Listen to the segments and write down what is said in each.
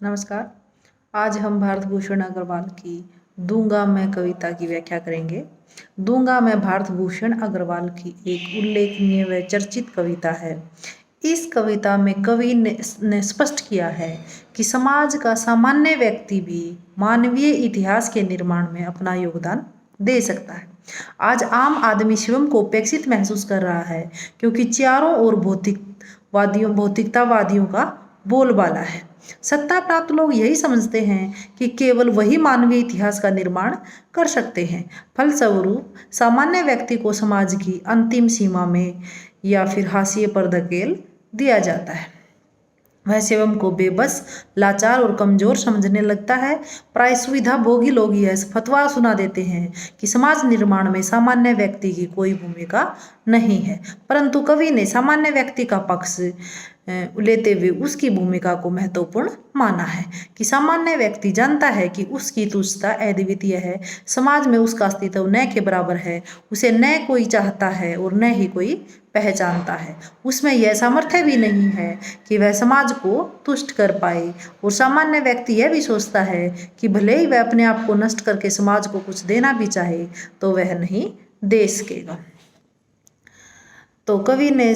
नमस्कार। आज हम भारत भूषण अग्रवाल की दूंगा मैं कविता की व्याख्या करेंगे। दूंगा मैं भारत भूषण अग्रवाल की एक उल्लेखनीय व चर्चित कविता है। इस कविता में कवि ने स्पष्ट किया है कि समाज का सामान्य व्यक्ति भी मानवीय इतिहास के निर्माण में अपना योगदान दे सकता है। आज आम आदमी स्वयं को उपेक्षित महसूस कर रहा है क्योंकि चारों ओर भौतिकतावादियों का बोलबाला है। सत्ता प्राप्त लोग यही समझते हैं कि केवल वही मानवीय इतिहास का निर्माण कर सकते हैं। फलस्वरूप सामान्य व्यक्ति को समाज की अंतिम सीमा में या फिर हाशिए पर धकेल दिया जाता है। वह स्वयं को बेबस, लाचार और कमजोर समझने लगता है। प्राय सुविधा भोगी लोग यह फतवा सुना देते हैं कि समाज निर्माण में सामान्य व्यक्ति की कोई भूमिका नहीं है, परंतु कवि ने सामान्य व्यक्ति का पक्ष लेते हुए उसकी भूमिका को महत्वपूर्ण माना है कि सामान्य व्यक्ति जानता है कि उसकी तुच्छता अद्वितीय है, समाज में उसका अस्तित्व न के बराबर है, उसे न कोई चाहता है और न ही कोई पहचानता है। उसमें यह सामर्थ्य भी नहीं है कि वह समाज को तुष्ट कर पाए और सामान्य व्यक्ति यह भी सोचता है कि भले ही वह अपने आप को नष्ट करके समाज को कुछ देना भी चाहे तो वह नहीं दे सकेगा। तो कवि ने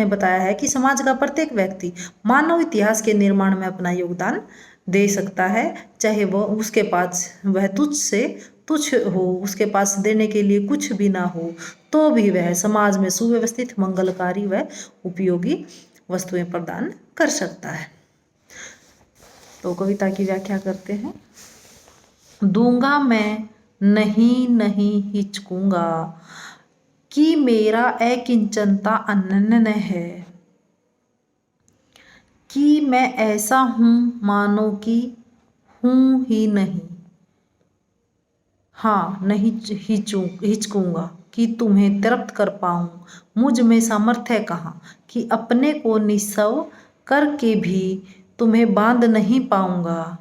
बताया है कि समाज का प्रत्येक व्यक्ति मानव इतिहास के निर्माण में अपना योगदान दे सकता है, चाहे वह तुच्छ से तुच्छ हो, उसके पास देने के लिए कुछ भी ना हो, तो भी वह समाज में सुव्यवस्थित, मंगलकारी व उपयोगी वस्तुएं प्रदान कर सकता है। तो कविता की व्याख्या करते हैं। दूंगा मैं नहीं हिचकूंगा कि मेरा अकिंचनता अनन्य है, कि मैं ऐसा हूं मानो कि हूं ही नहीं। हाँ, नहीं हिचकूंगा कि तुम्हें तृप्त कर पाऊं, मुझ में सामर्थ्य कहाँ कि अपने को निस्सव करके भी तुम्हें बांध नहीं पाऊंगा,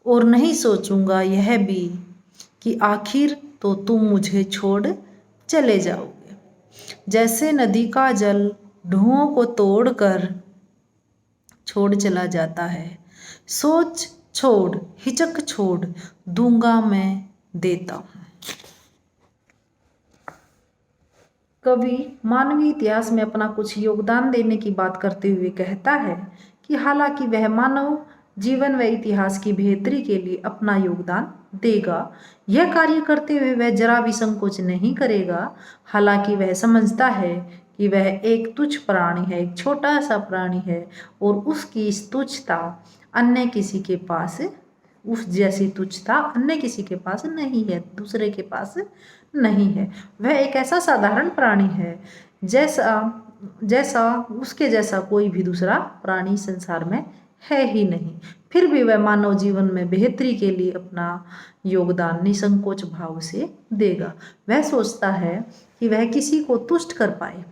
और नहीं सोचूंगा यह भी कि आखिर तो तुम मुझे छोड़ चले जाओगे। जैसे नदी का जल ढूंढों को तोड़कर छोड़ चला जाता है, सोच छोड़, हिचक छोड़, दूंगा मैं देता हूं। कवि मानवीय इतिहास में अपना कुछ योगदान देने की बात करते हुए कहता है कि हालांकि वह मानव जीवन व इतिहास की बेहतरी के लिए अपना योगदान देगा, यह कार्य करते हुए वह जरा भी संकोच नहीं करेगा। हालांकि वह समझता है कि वह एक तुच्छ प्राणी है, एक छोटा सा प्राणी है, और उसकी इस तुच्छता अन्य किसी के पास उस जैसी तुच्छता अन्य किसी के पास नहीं है, दूसरे के पास नहीं है। वह एक ऐसा साधारण प्राणी है जैसा उसके जैसा कोई भी दूसरा प्राणी संसार में है ही नहीं। फिर भी वह मानव जीवन में बेहतरी के लिए अपना योगदान निसंकोच भाव से देगा। वह सोचता है कि वह किसी को तुष्ट कर पाए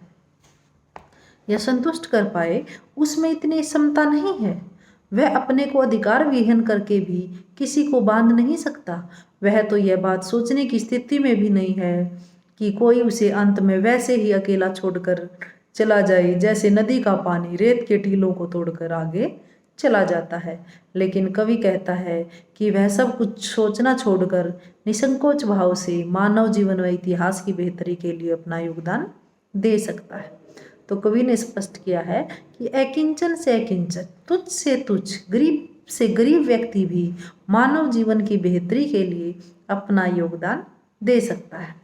या संतुष्ट कर पाए, उसमें इतनी क्षमता नहीं है। वह अपने को अधिकार विहीन करके भी किसी को बांध नहीं सकता। वह तो यह बात सोचने की स्थिति में भी नहीं है कि कोई उसे अंत में वैसे ही अकेला छोड़कर चला जाए जैसे नदी का पानी रेत के टीलों को तोड़कर आगे चला जाता है। लेकिन कवि कहता है कि वह सब कुछ सोचना छोड़कर निसंकोच भाव से मानव जीवन व इतिहास की बेहतरी के लिए अपना योगदान दे सकता है। तो कवि ने स्पष्ट किया है कि अकिंचन से अकिंचन, तुच्छ से तुच्छ, गरीब से गरीब व्यक्ति भी मानव जीवन की बेहतरी के लिए अपना योगदान दे सकता है।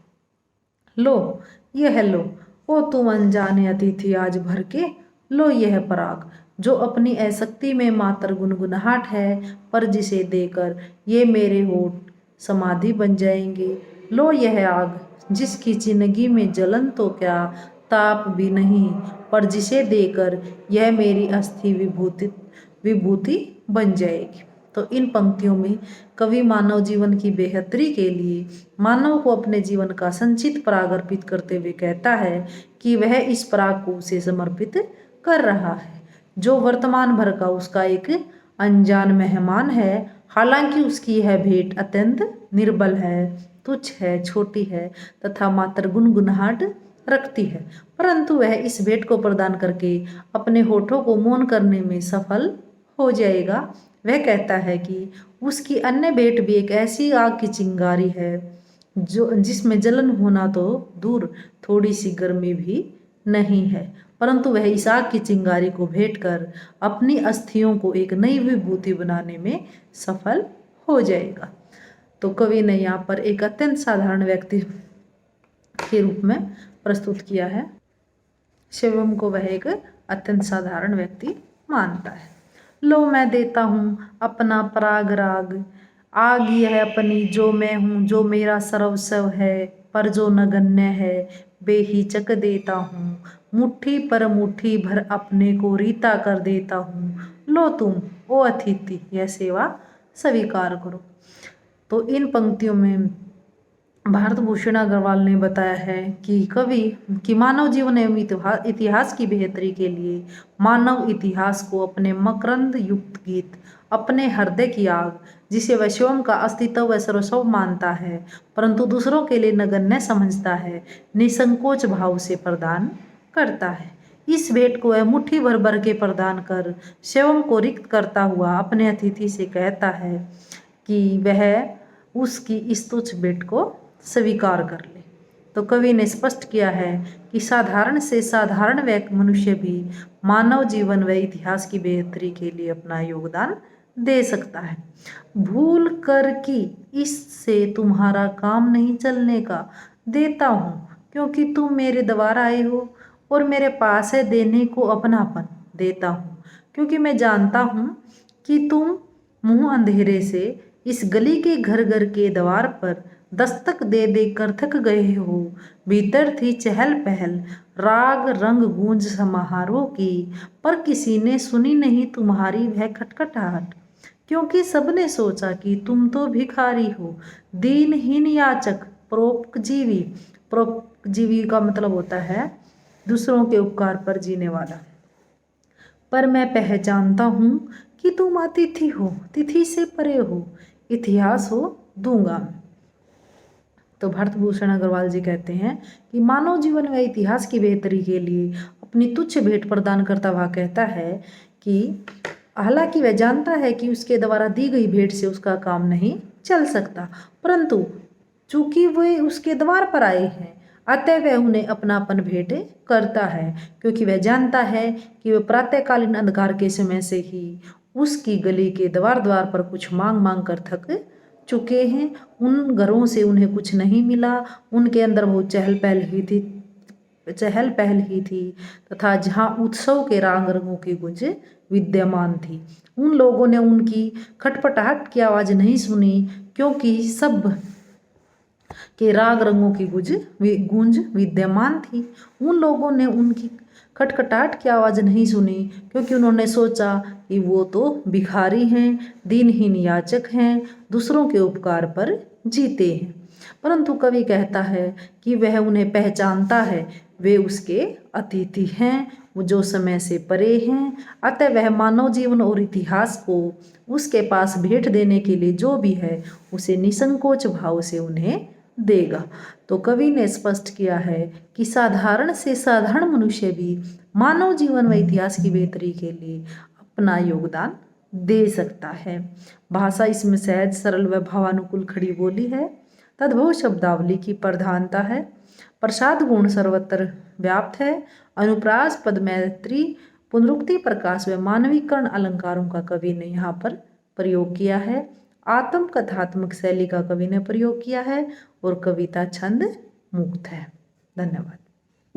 लो यह लो, ओ तुम अनजाने अतिथि आज भर के, लो यह पराग जो अपनी आसक्ति में मात्र गुनगुनाहट है, पर जिसे देकर ये मेरे होठ समाधि बन जाएंगे। लो यह आग जिसकी जिंदगी में जलन तो क्या ताप भी नहीं, पर जिसे देकर यह मेरी अस्थि विभूति बन जाएगी। तो इन पंक्तियों में कवि मानव जीवन की बेहतरी के लिए मानव को अपने जीवन का संचित पराग अर्पित करते हुए कहता है कि वह इस पराग को उसे समर्पित कर रहा है, जो वर्तमान भर का उसका एक अनजान मेहमान है। हालांकि उसकी यह भेंट अत्यंत निर्बल है, तुच्छ है, छोटी है तथा मात्र गुनगुनाहट रखती है, परंतु वह इस भेंट को प्रदान करके अपने होठों को मौन करने में सफल हो जाएगा। वह कहता है कि उसकी अन्य भेंट भी एक ऐसी आग की चिंगारी है जो जिसमें जलन होना तो दूर, थोड़ी सी गर्मी भी नहीं है, परंतु वह इस आग की चिंगारी को भेंट कर अपनी अस्थियों को एक नई विभूति बनाने में सफल हो जाएगा। तो कवि ने यहाँ पर एक अत्यंत साधारण व्यक्ति के रूप में प्रस्तुत किया है। शिवम को वह एक अत्यंत साधारण व्यक्ति मानता है। लो मैं देता हूँ अपना पराग राग, आग यह अपनी जो मैं हूँ, जो मेरा सर्वस्व है, पर जो नगण्य है बेहिचक देता हूँ, मुट्ठी पर मुट्ठी भर अपने को रीता कर देता हूँ, लो तुम ओ अतिथि यह सेवा स्वीकार करो। तो इन पंक्तियों में भारत भूषण अग्रवाल ने बताया है कि कवि कि मानव जीवन एवं इतिहास की बेहतरी के लिए मानव इतिहास को अपने मकरंद युक्त गीत, अपने हृदय की आग, जिसे वह स्वयं का अस्तित्व व सर्वस्व मानता है परंतु दूसरों के लिए नगण्य समझता है, निसंकोच भाव से प्रदान करता है। इस भेंट को वह मुट्ठी भर भर के प्रदान कर स्वयं को रिक्त करता हुआ अपने अतिथि से कहता है कि वह उसकी इस तुच्छ भेंट को स्वीकार कर ले। तो कवि ने स्पष्ट किया है कि साधारण से साधारण व्यक्ति मनुष्य भी मानव जीवन व इतिहास की बेहतरी के लिए अपना योगदान दे सकता है। भूल कर कि इससे तुम्हारा काम नहीं चलने का देता हूँ, क्योंकि तुम मेरे द्वारा आए हो और मेरे पास है देने को अपनापन देता हूँ, क्योंकि मैं जानता हूँ कि तुम मुंह अंधेरे से इस गली के घर घर के द्वार पर दस्तक दे दे कर थक गए हो। भीतर थी चहल पहल, राग रंग गूंज समारोह की, पर किसी ने सुनी नहीं तुम्हारी वह खटखटाहट, क्योंकि सबने सोचा कि तुम तो भिखारी हो, दीनहीन याचक, परोपजीवी। परोपजीवी का मतलब होता है दूसरों के उपकार पर जीने वाला। पर मैं पहचानता हूँ कि तुम अतिथि हो, तिथि से परे हो, इतिहास हो दूंगा। तो भारत भूषण अग्रवाल जी कहते हैं कि मानव जीवन व इतिहास की बेहतरी के लिए अपनी तुच्छ भेंट प्रदान करता हुआ कहता है कि हालांकि वह जानता है कि उसके द्वारा दी गई भेंट से उसका काम नहीं चल सकता, परंतु चूंकि वे उसके द्वार पर आए हैं अतः वह उन्हें अपनापन भेंट करता है, क्योंकि वह जानता है कि वह प्रातःकालीन अंधकार के समय से ही उसकी गली के द्वार द्वार पर कुछ मांग मांग कर थक चुके हैं। उन घरों से उन्हें कुछ नहीं मिला, उनके अंदर बहुत चहल पहल ही थी तथा जहाँ उत्सव के रंग रंगों की गूंज विद्यमान थी। उन लोगों ने उनकी खटपटाहट की आवाज़ नहीं सुनी, क्योंकि सब के राग रंगों की गूंज विद्यमान थी। उन लोगों ने उनकी खटखटाहट की आवाज़ नहीं सुनी, क्योंकि उन्होंने सोचा कि वो तो भिखारी हैं, दीनहीन याचक हैं, दूसरों के उपकार पर जीते हैं। परंतु कवि कहता है कि वह उन्हें पहचानता है, वे उसके अतिथि हैं, वो जो समय से परे हैं, अतः वह मानव जीवन और इतिहास को उसके पास भेंट देने के लिए जो भी है उसे निसंकोच भाव से उन्हें देगा। तो कवि ने स्पष्ट किया है कि साधारण से साधारण मनुष्य भी मानव जीवन व इतिहास की बेहतरी के लिए अपना योगदान दे सकता है। भाषा इसमें सहज सरल व भावानुकूल खड़ी बोली है। तद्भव शब्दावली की प्रधानता है। प्रसाद गुण सर्वत्र व्याप्त है। अनुप्रास पद मैत्री पुनरुक्ति प्रकाश व मानवीकरण अलंकारों का कवि ने यहाँ पर प्रयोग किया है। आत्म कथात्मक शैली का कवि ने प्रयोग किया है और कविता छंद मुक्त है। धन्यवाद।